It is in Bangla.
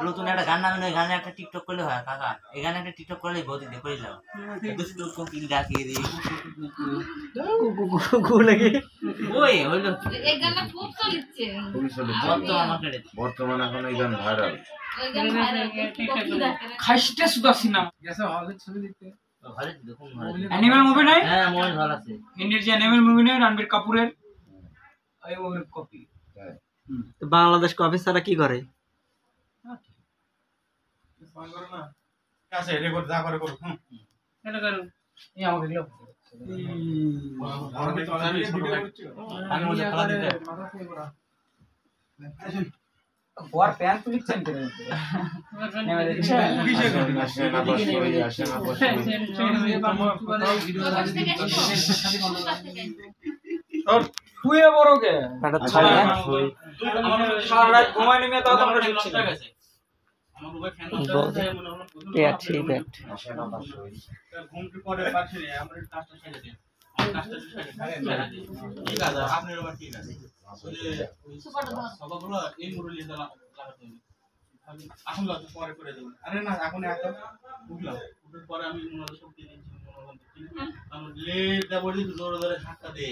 নতুন একটা গান নামে ওই গানে একটা টিকটক করলে হয় কাকা, এই গানে একটা টিকটক করলেই বহুত দিন করে নিলাম। দুষ্টু কোকিল ডাকিয়ে দিই ওই হইলো এই গানটা খুব চলছে বর্তমানে এখন এই গান ভাইরাল। খাইতে সুদা সিনেমা গেছে হলে ছবি দেখতে ভালো দেখুন অ্যানিমেল মুভি নাই? হ্যাঁ মোবাইল ভালো আছে। ইন্ডিয়ার যে অ্যানিমেল মুভি নেই রণবীর কাপুরের এই মুভির কপি। তো বাংলাদেশ কপি ছাড়া কি করে? ফোন করো না কাছে রেকর্ড যা করে করো। এটা করো এই আমাকে দিও আমি তো অলরেডি ভিডিও করছি আমি মজা খেলা দিতে মাথা থেকে করা ওর প্যান তুই লিখছেন কেন? নেমে দেখছে কিসে করে আসে না বসে তোর শুয়ে বড় কে এটা ছাড়া সারা রাত ঘুমায় নেমে তাও তোমরা শুচ্ছি না। আমার মোবাইল ফ্যান পেট ঠিক পেট আসে না বসে ঘুম কি পরে পারছি না আমরা কাজটা ছেড়ে দিই। কাজটা ছেড়ে দিই ঠিক আছে আপনার আবার ঠিক আছে আসলে সবগুলো এই মুরলি লাগাতে হবে। আমি এখন তো পরে করে দেব। আরে না এখন একটা উঠলাম উঠার পরে আমি মনে সব দিয়ে দিচ্ছি মনে আমি লেট দা বলি জোরে জোরে ধাক্কা দে